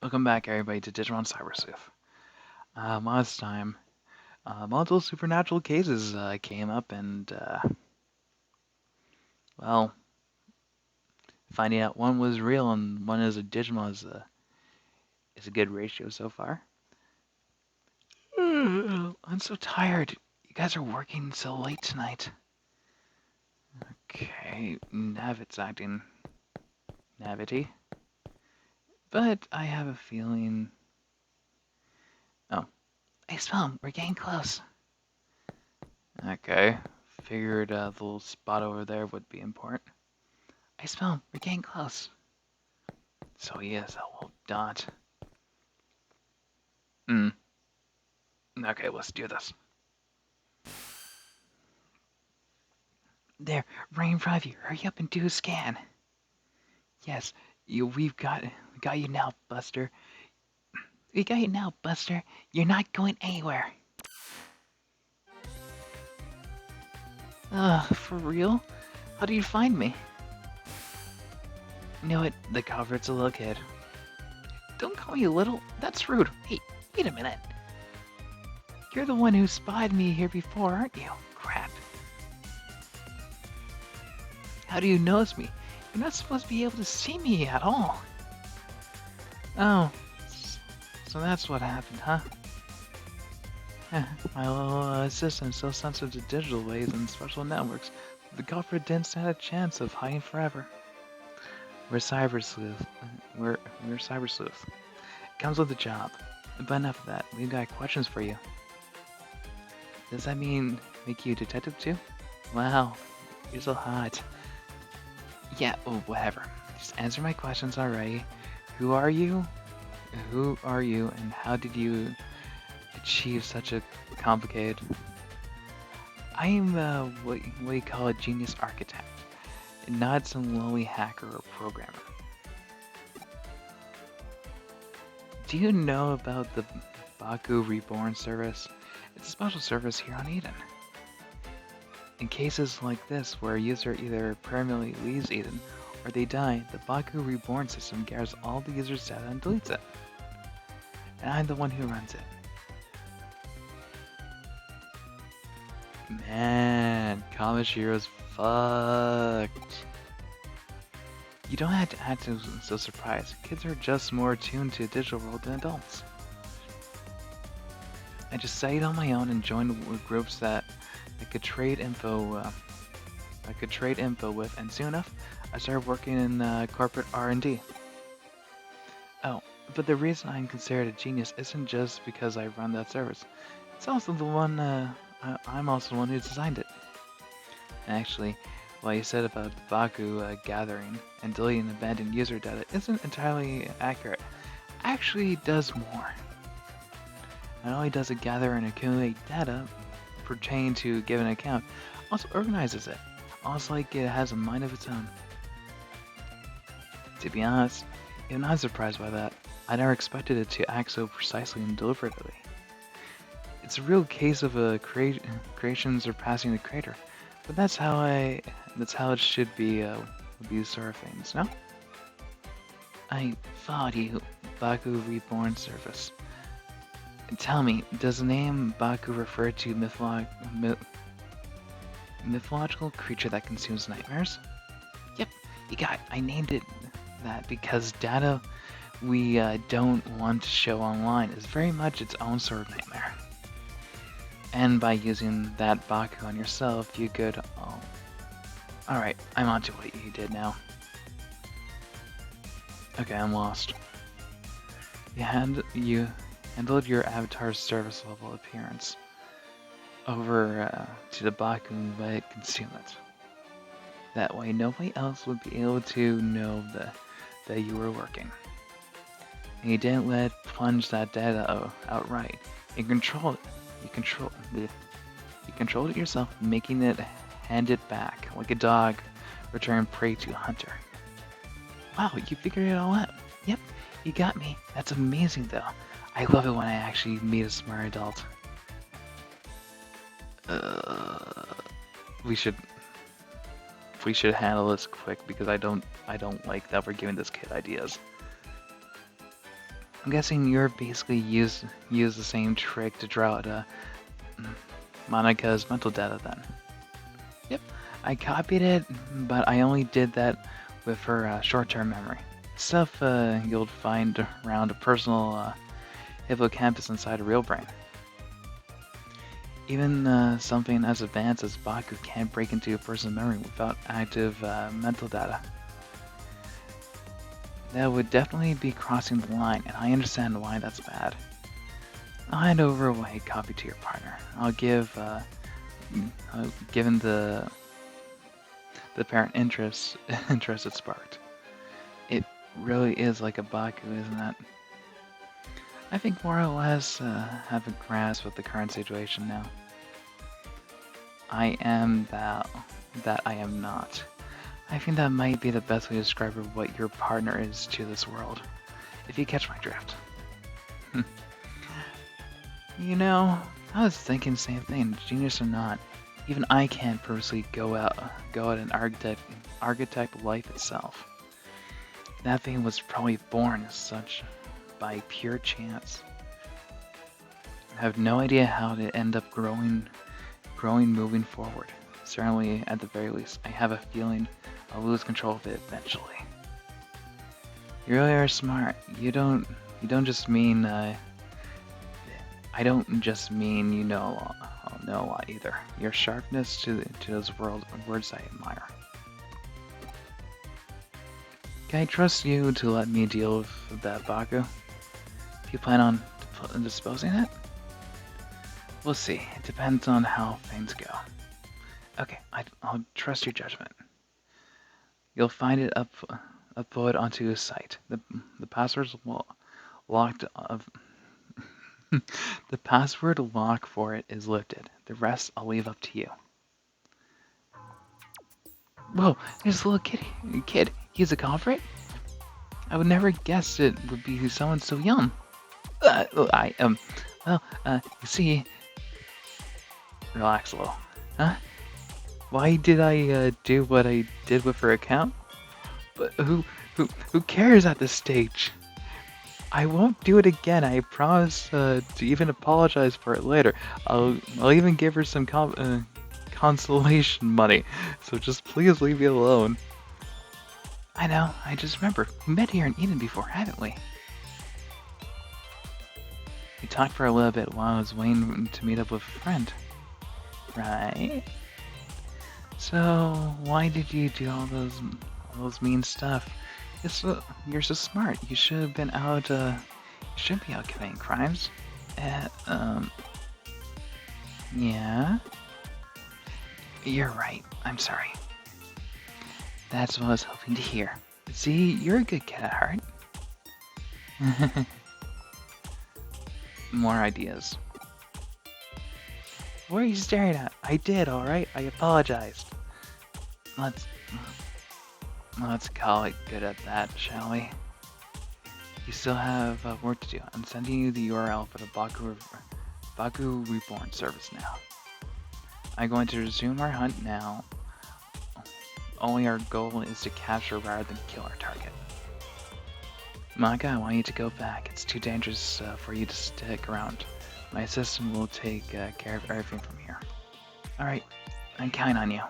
Welcome back, everybody, to Digimon CyberSleuth. Last time, multiple supernatural cases came up, and well, finding out one was real and one is a Digimon is a good ratio so far. I'm so tired. You guys are working so late tonight. Okay, Navit's acting Navity, but I have a feeling. Oh, I smell him. We're getting close. Okay, figured the little spot over there would be important. I smell him. We're getting close. So he is a little dot. Hmm. Okay, let's do this. There, right in front of you. Hurry up and do a scan. Yes, we got you now, Buster. We got you now, Buster. You're not going anywhere. For real? How do you find me? You know what? The culprit's a little kid. Don't call me little. That's rude. Hey, wait a minute. You're the one who spied me here before, aren't you? Crap. How do you notice me? You're not supposed to be able to see me at all. Oh, so that's what happened, huh? My little assistant's so sensitive to digital waves and special networks, the culprit didn't stand a chance of hiding forever. We're CyberSleuth. We're CyberSleuth. Comes with the job. But enough of that. We've got questions for you. Does that mean make you a detective too? Wow, you're so hot. Yeah, oh, whatever. Just answer my questions already. Who are you? Who are you, and how did you achieve such a complicated... I am what you call a genius architect, not some lowly hacker or programmer. Do you know about the Baku Reborn service? It's a special service here on Eden. In cases like this, where a user either permanently leaves Eden or they die, the Baku Reborn system gathers all the user's data and deletes it. And I'm the one who runs it. Man, Kamashiro's fucked. You don't have to act so surprised. Kids are just more attuned to the digital world than adults. I just studied on my own and joined groups that I could trade info with, and soon enough, I started working in corporate R&D. Oh, but the reason I'm considered a genius isn't just because I run that service. It's also the one. I'm also the one who designed it. And actually, what you said about the Baku gathering and deleting abandoned user data isn't entirely accurate. Actually, it does more. Not only does it gather and accumulate data pertaining to a given account, also organizes it, almost like it has a mind of its own. To be honest, even I'm surprised by that. I never expected it to act so precisely and deliberately. It's a real case of a creation surpassing the creator, but that's how it should be with these sort of things, no? I followed you, Baku Reborn service. Tell me, does the name Baku refer to mythological creature that consumes nightmares? Yep, you got it. I named it that because data we don't want to show online is very much its own sort of nightmare. And by using that Baku on yourself, you could... Oh. Alright, I'm onto what you did now. Okay, I'm lost. You handled your avatar's service level appearance over to the Baku and let it consume it. That way nobody else would be able to know that you were working. And you didn't let it plunge that data outright. You controlled it. You controlled it yourself, making it hand it back like a dog returning prey to a hunter. Wow, you figured it all out. Yep, you got me. That's amazing though. I love it when I actually meet a smart adult. We should handle this quick because I don't like that we're giving this kid ideas. I'm guessing you're basically use the same trick to draw out Monica's mental data then. Yep, I copied it, but I only did that with her short-term memory. Stuff you'll find around a personal hippocampus inside a real brain. Even something as advanced as Baku can't break into a person's memory without active mental data. That would definitely be crossing the line, and I understand why that's bad. I'll hand over a white copy to your partner. I'll give, given the apparent interest it sparked. It really is like a Baku, isn't it? I think more or less have a grasp of the current situation now. I am that I am not. I think that might be the best way to describe what your partner is to this world, if you catch my drift. You know, I was thinking the same thing, genius or not. Even I can't purposely go out and architect life itself. That thing was probably born as such by pure chance. I have no idea how to end up growing moving forward. Certainly, at the very least, I have a feeling I'll lose control of it eventually. You really are smart. You don't just mean I don't just mean you know a lot either. Your sharpness to those words I admire. Can I trust you to let me deal with that Baku? If you plan on disposing it? We'll see. It depends on how things go. Okay, I'll trust your judgment. You'll find it upload onto a site. The password's locked of the password lock for it is lifted. The rest I'll leave up to you. Whoa, there's a little kid. He's a culprit? I would never guess it would be someone so young. You see, relax a little. Huh? Why did I do what I did with her account? But who cares at this stage? I won't do it again. I promise to even apologize for it later. I'll even give her some consolation money. So just please leave me alone. I know. I just remember we met here in Eden before, haven't we? We talked for a little bit while I was waiting to meet up with a friend. Right? So why did you do all those mean stuff? You're so smart. You should have been out. You should be out committing crimes. Yeah. You're right. I'm sorry. That's what I was hoping to hear. See, you're a good kid at heart. More ideas. What are you staring at? I did, alright? I apologized. Let's call it good at that, shall we? You still have work to do. I'm sending you the URL for the Baku Reborn service now. I'm going to resume our hunt now. Only our goal is to capture rather than kill our target. Maka, I want you to go back. It's too dangerous for you to stick around. My assistant will take care of everything from here. Alright, I'm counting on you.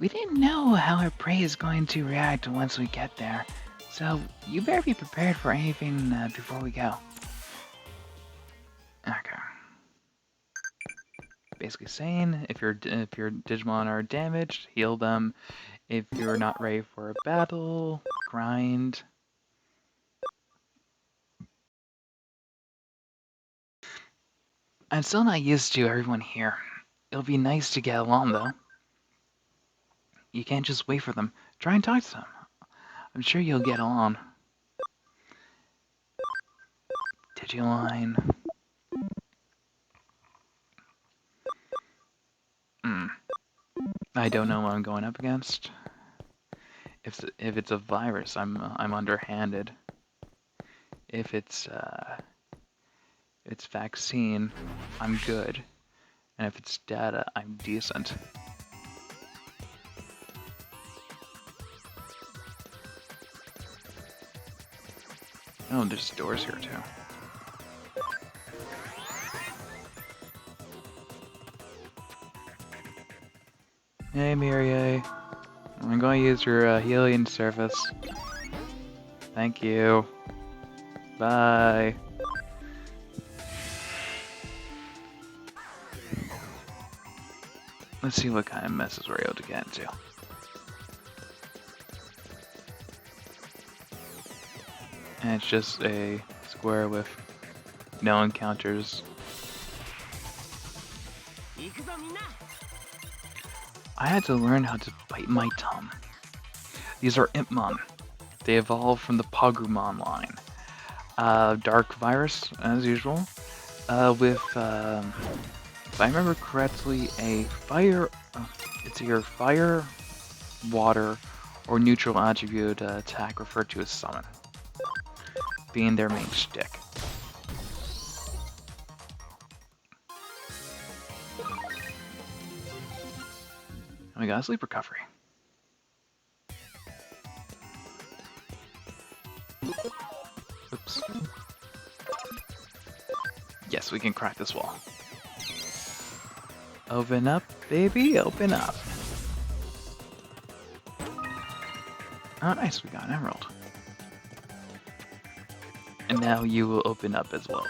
We didn't know how our prey is going to react once we get there, so you better be prepared for anything before we go. Okay. Basically saying, if your Digimon are damaged, heal them. If you're not ready for a battle, grind. I'm still not used to everyone here. It'll be nice to get along, though. You can't just wait for them. Try and talk to them. I'm sure you'll get along. Digiline. I don't know what I'm going up against. If it's a virus, I'm underhanded. If it's vaccine, I'm good. And if it's data, I'm decent. Oh, there's doors here too. Hey, Mirie. I'm going to use your healing service. Thank you. Bye. Let's see what kind of messes we're able to get into. And it's just a square with no encounters. I had to learn how to bite my tongue. These are Impmon. They evolved from the Pogrumon line. Dark Virus, as usual, with, if I remember correctly, a fire, it's either fire, water, or neutral attribute attack referred to as Summon, being their main shtick. And we got a sleep recovery. Oops. Yes, we can crack this wall. Open up, baby, open up. Oh, nice, we got an emerald. And now you will open up as well.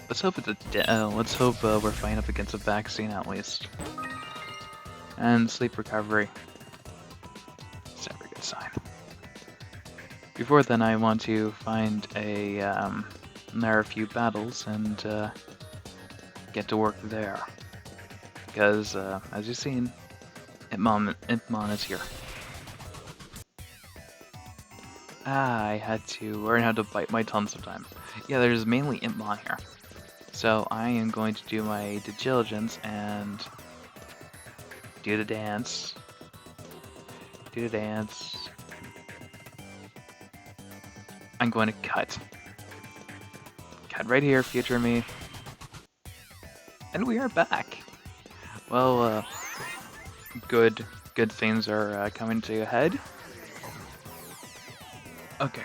Let's hope it's let's hope we're fighting up against a vaccine at least. And sleep recovery. It's never a good sign. Before then, I want to find a few battles and get to work there. Because, as you've seen, Impmon is here. I had to learn how to bite my tongue sometimes. Yeah, there's mainly Impmon here. So I am going to do my due diligence and do the dance. Do the dance. I'm going to cut. Cut right here, future me. And we are back. Well, good things are coming to a head. Okay.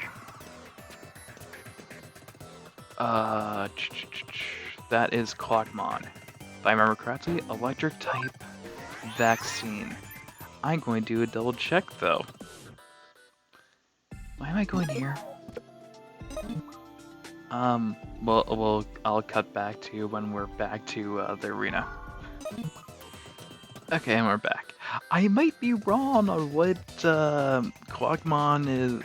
That is Clockmon. If I remember correctly, electric type vaccine. I'm going to do a double check though. Why am I going here? Well, I'll cut back to you when we're back to the arena. Okay, and we're back. I might be wrong on what Clockmon is.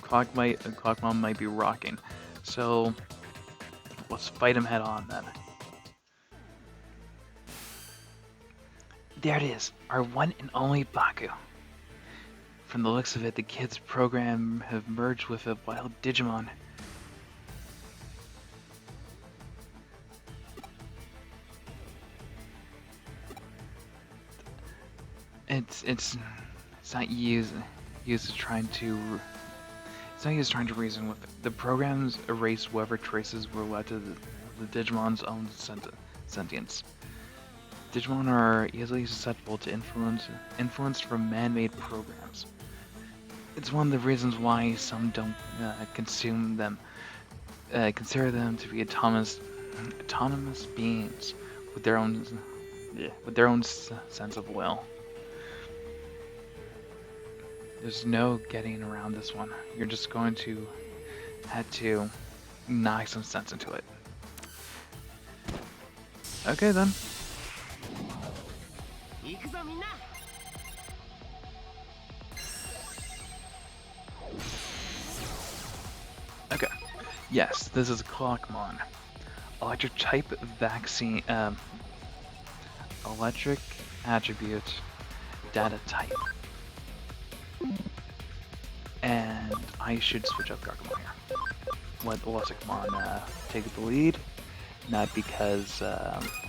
Clockmon might be rocking. So let's fight him head on then. There it is, our one and only Baku. From the looks of it, the kids' program have merged with a wild Digimon. It's not used trying to. It's not used trying to reason with it. The programs erase whatever traces were left to the Digimon's own sentience. Digimon are easily susceptible to influence from man-made programs. It's one of the reasons why some don't consume them, consider them to be autonomous beings with their own sense of will. There's no getting around this one. You're just going to have to knock some sense into it. Okay then. Okay. Yes, this is Clockmon. Electric type vaccine. Electric attribute data type. And I should switch up Gargomon here. Let Electricmon take the lead. Not because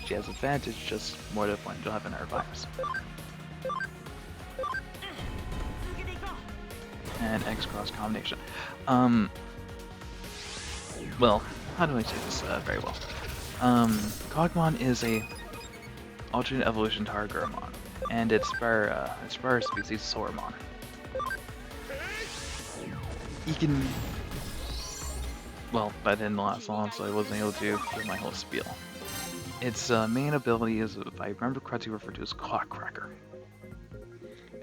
she has advantage, just more to the point she'll have an virus. And X-Cross combination. Well, how do I say this very well? Cogmon is a alternate evolution to Gargomon, and its spur species Sauramon. you can. Well, that didn't last long, so I wasn't able to give my whole spiel. Its main ability is, if I remember correctly, referred to as Clockcracker.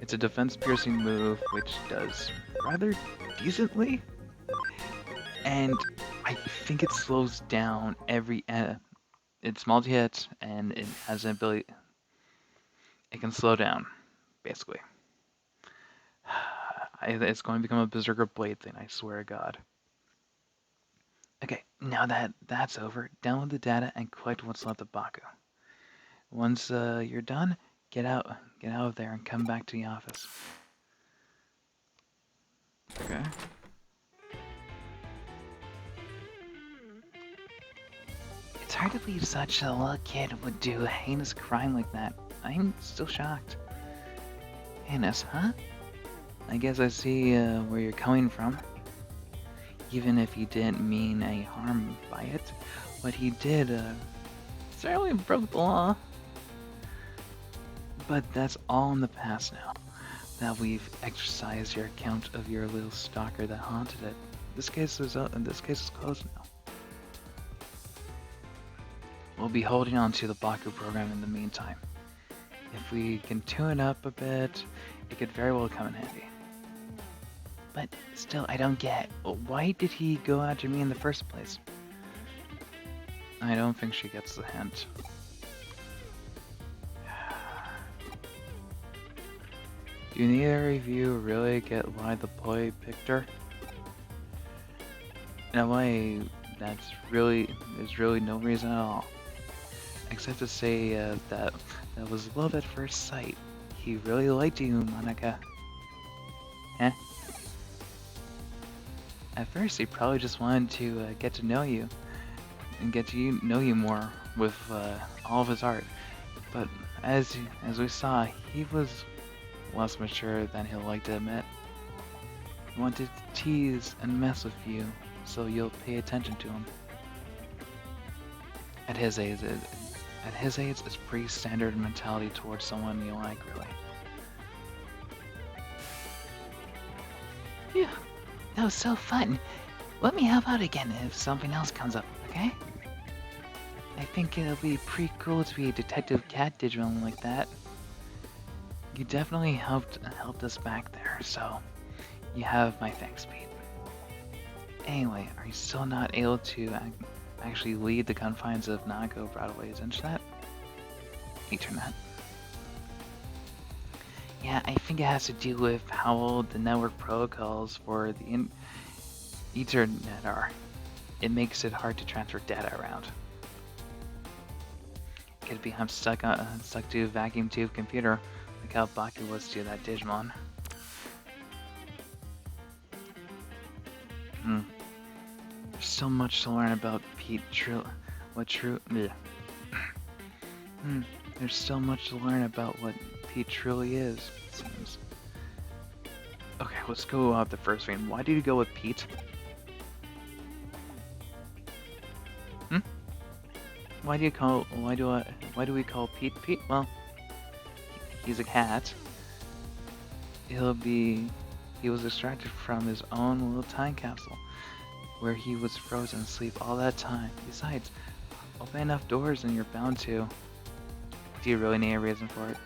It's a defense-piercing move which does rather decently, and I think it slows down every. It's multi-hit, and it has an ability. It can slow down, basically. It's going to become a Berserker Blade thing, I swear to God. Okay, now that that's over, download the data and collect what's left of Baku. Once you're done, get out of there and come back to the office. Okay. It's hard to believe such a little kid would do a heinous crime like that. I'm still shocked. Heinous, huh? I guess I see where you're coming from. Even if he didn't mean any harm by it, what he did certainly broke the law. But that's all in the past now. That we've exercised your account of your little stalker that haunted it. This case is closed now. We'll be holding on to the Baku program in the meantime. If we can tune it up a bit, it could very well come in handy. But still, I don't get, why did he go after me in the first place? I don't think she gets the hint. Do neither of you really get why the boy picked her? In a way, there's really no reason at all. Except to say that was love at first sight. He really liked you, Monica. Eh? At first, he probably just wanted to get to know you, and get to know you more with all of his art. But as we saw, he was less mature than he'll like to admit. He wanted to tease and mess with you, so you'll pay attention to him. At his age, it's pretty standard mentality towards someone you like, really. Phew, that was so fun. Let me help out again if something else comes up, okay? I think it'll be pretty cool to be a Detective Cat Digimon like that. You definitely helped us back there, so you have my thanks, Pete. Anyway, are you still not able to actually lead the confines of Nago Broadway's internet? Ethernet. Yeah, I think it has to do with how old the network protocols for the Ethernet are. It makes it hard to transfer data around. Could be I'm stuck to a vacuum tube computer, like how Baku was to that Digimon. There's so much to learn about Pete. There's so much to learn about what Pete truly is, it seems. Okay, let's go off the first thing. Why did you go with Pete? Why do we call Pete Pete? Well, he's a cat. He was extracted from his own little time capsule, where he was frozen asleep all that time. Besides, open enough doors and you're bound to. Do you really need a reason for it?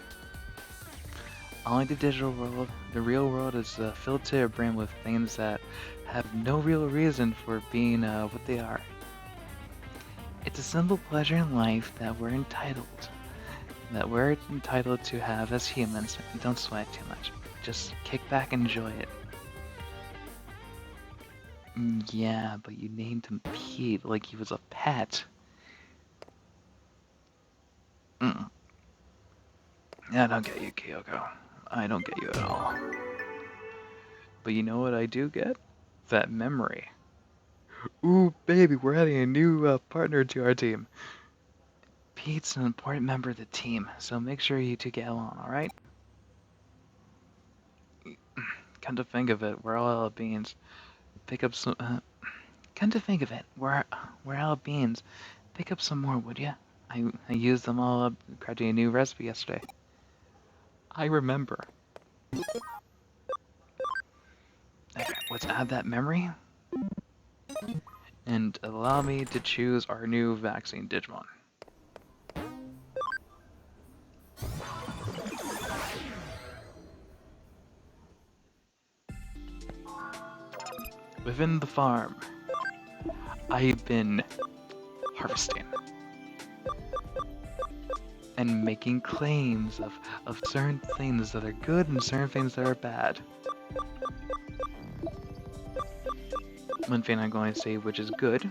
Unlike the digital world, the real world is filled to your brain with things that have no real reason for being what they are. It's a simple pleasure in life that we're entitled to have as humans. Don't sweat too much. Just kick back and enjoy it. Yeah, but you named him Pete like he was a pet. I don't get you, Kyoko. I don't get you at all. But you know what I do get? That memory. Ooh, baby, we're adding a new partner to our team. Pete's an important member of the team, so make sure you two get along, alright? Come to think of it, we're all out of beans. Pick up some. Come to think of it, we're out of beans. Pick up some more, would ya? I used them all up crafting a new recipe yesterday. I remember. Okay, let's add that memory and allow me to choose our new vaccine Digimon. Within the farm, I've been harvesting and making claims of certain things that are good and certain things that are bad. One thing I'm going to say which is good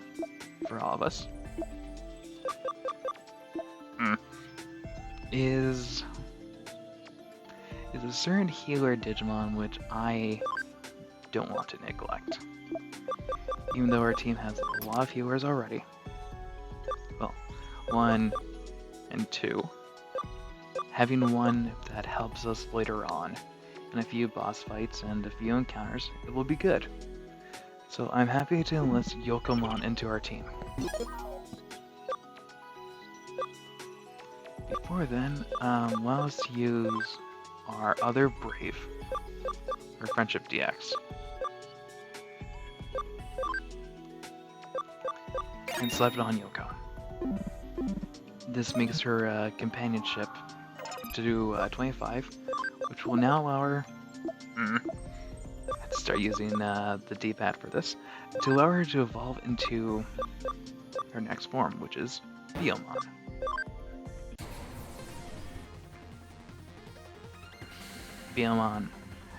for all of us is a certain healer Digimon which I don't want to neglect. Even though our team has a lot of healers already. Well, 1 and 2. Having one that helps us later on in a few boss fights and a few encounters, it will be good. So I'm happy to enlist Yokomon into our team. Before then, allow us to use our other Brave, or Friendship DX. And slap it on Yoko. This makes her companionship to do 25, which will now allow her to start using the D-pad for this, to allow her to evolve into her next form, which is Biyomon. Biyomon,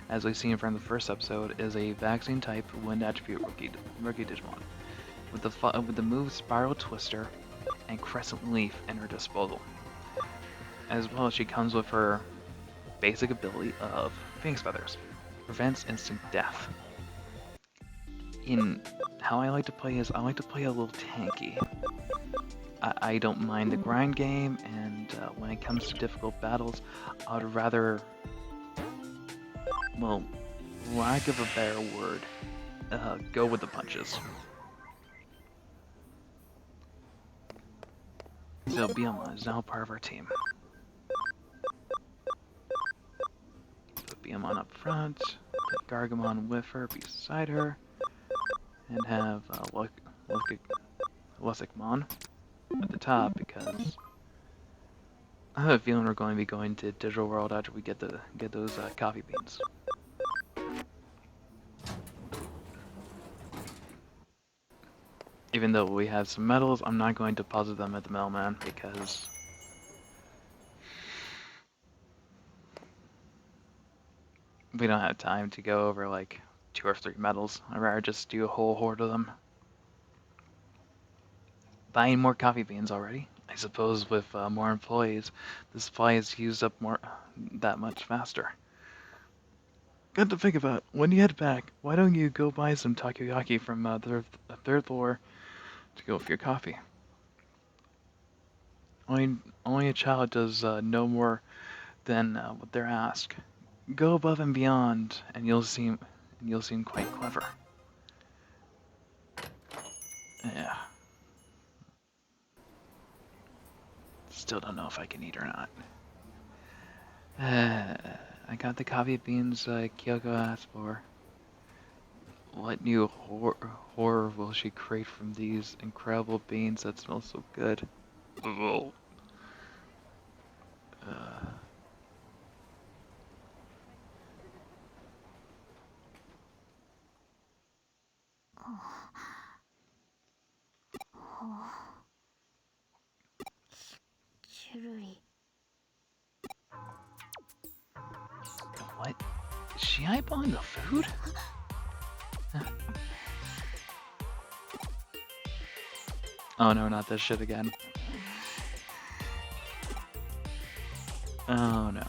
as we've seen from the first episode, is a vaccine-type wind attribute rookie Digimon, with the move Spiral Twister and Crescent Leaf in her disposal. As well as she comes with her basic ability of Phoenix Feathers, prevents instant death. In how I like to play is, I like to play a little tanky. I don't mind the grind game, and when it comes to difficult battles, I would rather, well, lack of a better word, go with the punches. So Biyomon is now part of our team. Put Biyomon up front, put Gargamon with her beside her, and have Lusikmon at the top, because I have a feeling we're going to be going to Digital World after we get those coffee beans. Even though we have some medals, I'm not going to deposit them at the mailman because we don't have time to go over like 2 or 3 medals. I'd rather just do a whole horde of them. Buying more coffee beans already. I suppose with more employees, the supply is used up that much faster. Good to think about. When you head back, why don't you go buy some takoyaki from the third floor to go with your coffee? Only a child does no more than what they're asked. Go above and beyond, and you'll seem quite clever. Yeah. Still don't know if I can eat or not. I got the coffee beans Kyoko asked for. What new horror will she create from these incredible beans that smell so good? Uh, what? Is she eyeballing the food? Oh no, not this shit again. Oh no.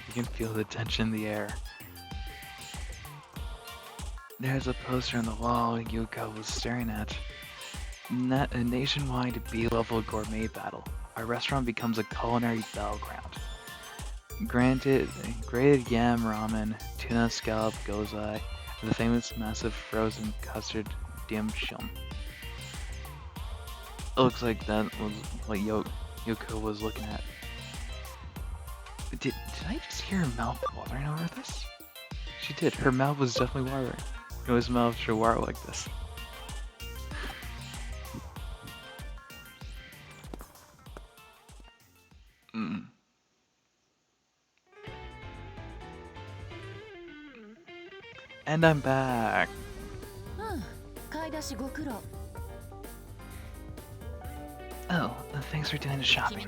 You can feel the tension in the air. There's a poster on the wall Yuko was staring at. A nationwide B-level gourmet battle. Our restaurant becomes a culinary battleground. Granted, grated yam ramen, tuna scallop gozai, and the famous massive frozen custard dim sum. It looks like that was what Yuko was looking at. Did I just hear her mouth watering over this? She did. Her mouth was definitely watering. Noah's mouth should water like this. Mm. And I'm back. Oh, thanks for doing the shopping.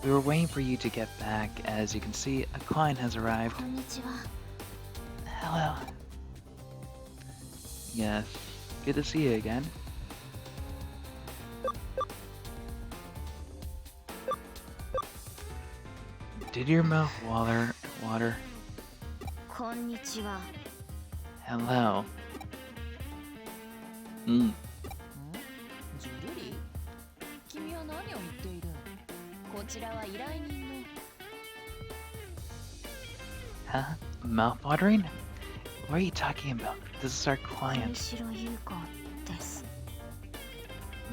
We were waiting for you to get back. As you can see, a client has arrived. Hello. Yes, good to see you again. Did your mouth water? Hello. Huh? Mouth watering? What are you talking about? This is our client.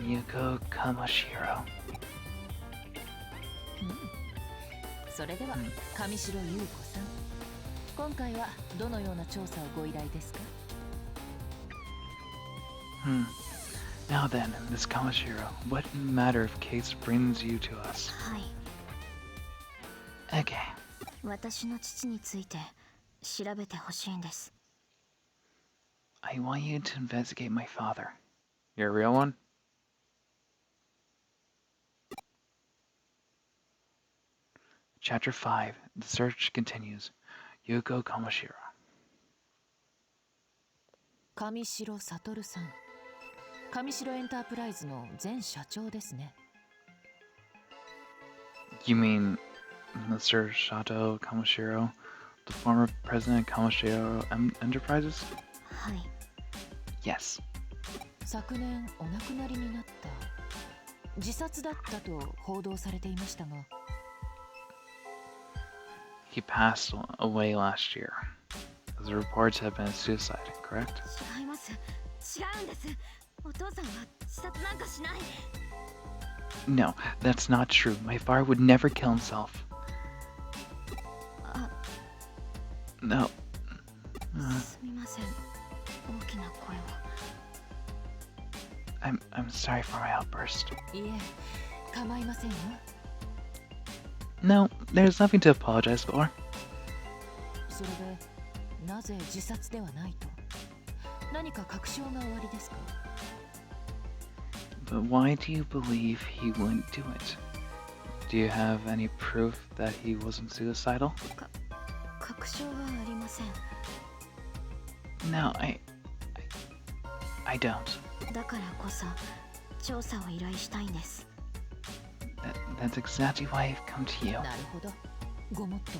Yuko Kamashiro. それでは、上白優子さん。今回はどのような調査をご依頼ですか？ Now then, Miss Kamashiro, what matter of case brings you to us? Okay. 私の父について調べてほしいんです。 I want you to investigate my father. You're a real one? Chapter 5. The search continues. Yuko Kamashiro. 上白悟さん。上白エンタープライズの前社長ですね。You mean Mr. Shato Kamashiro, the former president of Kamashiro Enterprises? はい。 Yes. 昨年お亡くなりになった。自殺だったと報道されていましたが。He passed away last year. The reports have been a suicide, correct? 違います。違うんです。お父さんは自殺なんかしない。 No, that's not true. My father would never kill himself. No. すみません。大きな声を。 I'm sorry for my outburst. いえ、構いませんよ。 No, there's nothing to apologize for. それで、なぜ自殺ではないと？何か確証がおありですか？ But why do you believe he wouldn't do it? Do you have any proof that he wasn't suicidal? 確証はありません。 No, I don't. だからこそ調査を依頼したいんです。 That's exactly why I've come to you. なるほど。ごもっとも。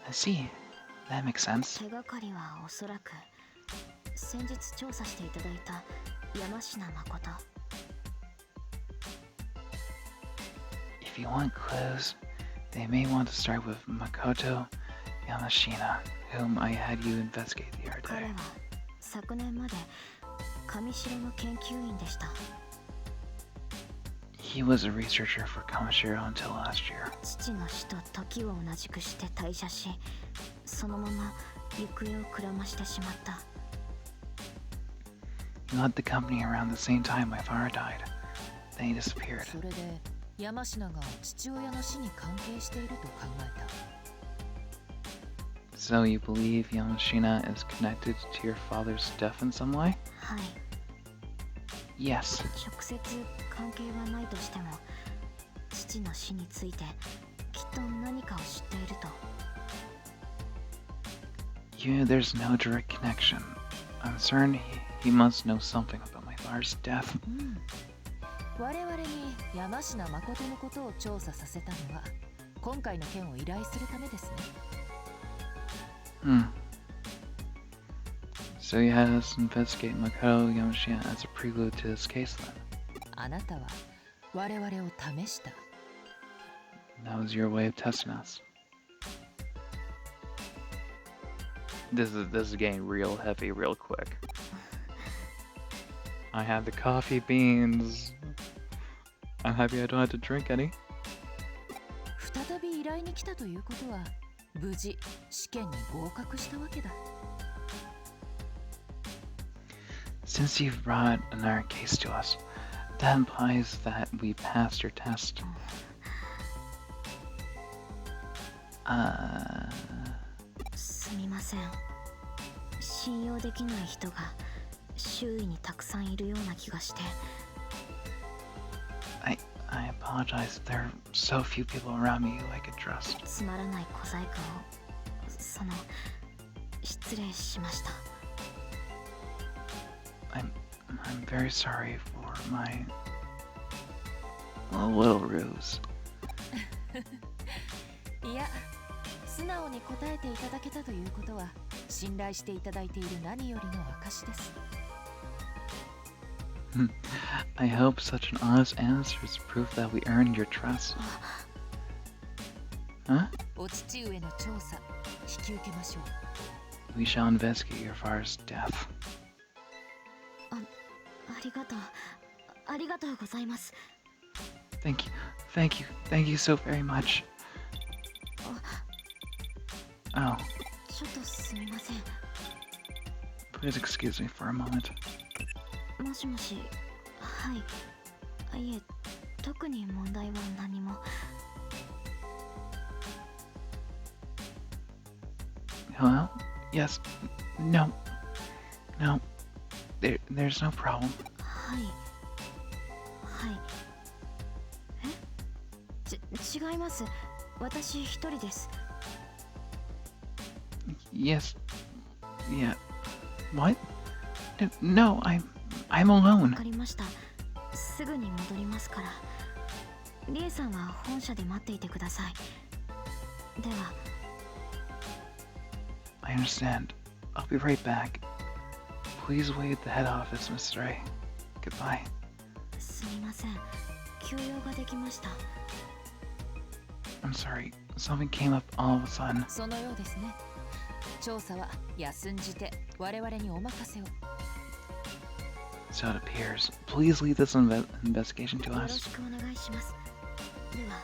I see. That makes sense. 手がかりはおそらく先日調査していただいた山科誠。 If you want clues, they may want to start with Makoto Yamashina, whom I had you investigate the other 彼 day. は昨年まで上白の研究員でした。 He was a researcher for Kamashiro until last year. 父の死と時を同じくして退社し、そのまま行方をくらましてしまった。 He left the company around the same time my father died. Then he disappeared. それで、山科が父親の死に関係していると考えた。 So you believe Yamashina is connected to your father's death in some way? はい。 Yes. 直接関係はないとしても、父の死についてきっと何かを知っていると。 There's no direct connection. I'm certain he must know something about my father's death. 我々に山科誠のことを調査させたのは、今回の件を依頼するためですね。So you had us investigate Makoto Yamashina as a prelude to this case then? あなたは我々を試した。 That was your way of testing us. This is getting real heavy real quick. I had the coffee beans. I'm happy I don't have to drink any. 再び依頼に来たということは無事試験に合格したわけだ。 Since you've brought another case to us, that implies that we passed your test. すみません。信用できない人が周囲にたくさんいるような気がして。I apologize. There are so few people around me who I could trust. つまらない小細工を失礼しました。I'm very sorry for my little ruse. いや、素直に答えていただけたということは信頼していただいている何よりの証です。 I hope such an honest answer is proof that we earned your trust. Huh? お父上の調査引き受けましょう。 We shall investigate your father's death. ありがとうございます。 Thank you so very much. Oh, ちょっとすみません。 please excuse me for a moment. もしもし。はい。いえ、特に問題は何も。 Hello? Yes. No. There's no problem. はい。違います。私一人です。 Yes. Yeah. What? No, I'm alone. わかりました。すぐに戻りますから。リエさんは本社で待っていてください。では。 I understand. I'll be right back. Please wait at the head office, Mr. A. Goodbye. すみません。休養ができました。 I'm sorry. Something came up all of a sudden. そのようですね。調査は休んじて我々にお任せを。 So it appears. Please lead this investigation to よろ us. しくお願いします。では。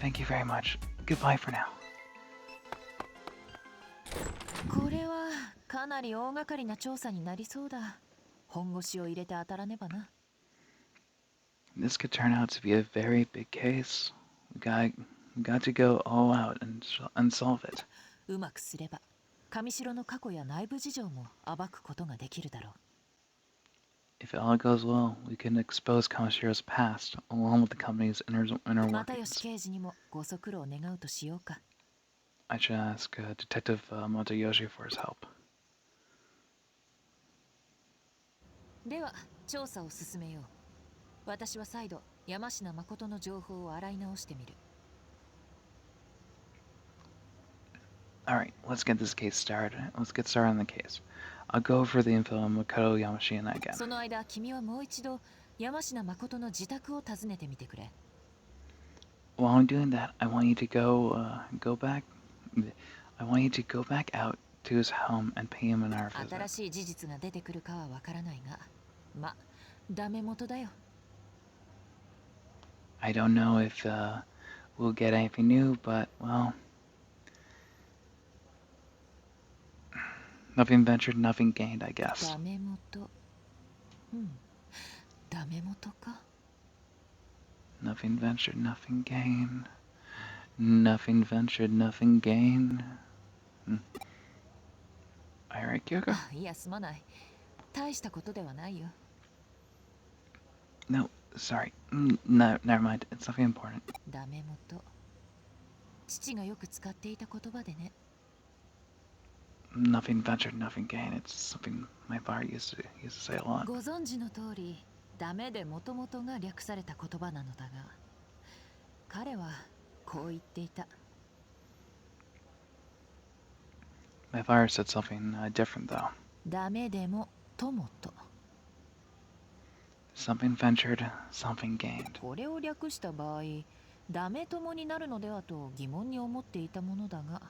Thank you very much. Goodbye for now. これはかなり大掛かりな調査になりそうだ。本腰を入れて当たらねばな。 This could turn out to be a very big case. We got to go all out and solve it. うまくすれば上城の過去や内部事情も暴くことができるだろう。 If it all goes well, we can expose Kamashiro's past along with the company's inner 又吉 workings. 刑事にもご足労願うとしようか。 I should ask Detective Motoyoshi for his help. では調査を進めよう。私は再度山科誠の情報を洗い直してみる。 Alright, let's get this case started. Let's get started on the case. I'll go over the info on Makoto Yamashina again. その間君はもう一度山科誠の自宅を訪ねてみてくれ。 While I'm doing that, I want you to go back. I want you to go back out to his home and pay him an hour 新 visit. しい事実が出てくるかはわからないが、ま、ダメ元だよ。 I don't know if we'll get anything new, but well, nothing ventured, nothing gained, I guess. ダメ元。うん、ダメ元か。 Nothing ventured, nothing gained. Nothing ventured, nothing gained. Alright, Kyoko? あ、いやすまない。大したことではないよ。 No, sorry. No, never mind. It's nothing important. ダメ元。父がよく使っていた言葉でね。 Nothing ventured, nothing gained. It's something my father used to say a lot. ご存知の通り、ダメで元々が略された言葉なのだが、彼はこう言っていた。 My father said something different, though. ダメでも友と。 Something ventured, something gained. これを略した場合、ダメ友になるのではと疑問に思っていたものだが。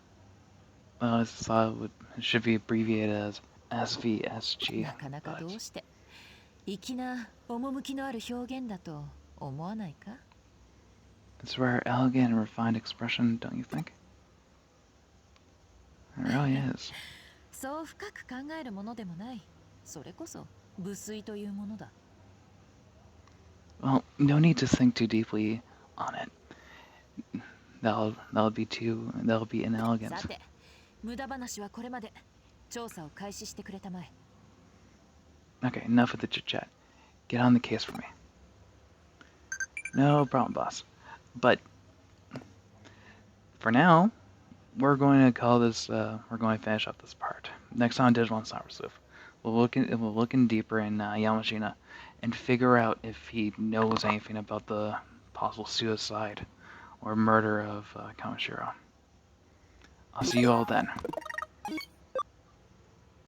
Well, I thought it should be abbreviated as SVSG, なかなか but どうして粋な趣のある表現だと思わないか？ it's a rare, elegant, and refined expression, don't you think? It really is. そう深く考えるものでもない。それこそ無粋というものだ。 Well, no need to think too deeply on it. That'll be さ inelegant. て、無駄話はこれまで。調査を開始してくれたまえ。 Okay, enough of the chit chat. Get on the case for me. No problem, boss. But for now, we're going to call this. We're going to finish up this part. Next on Digimon CyberSleuth, we'll look in deeper in Yamashina, and figure out if he knows anything about the possible suicide or murder of Kamashiro. I'll see you all then.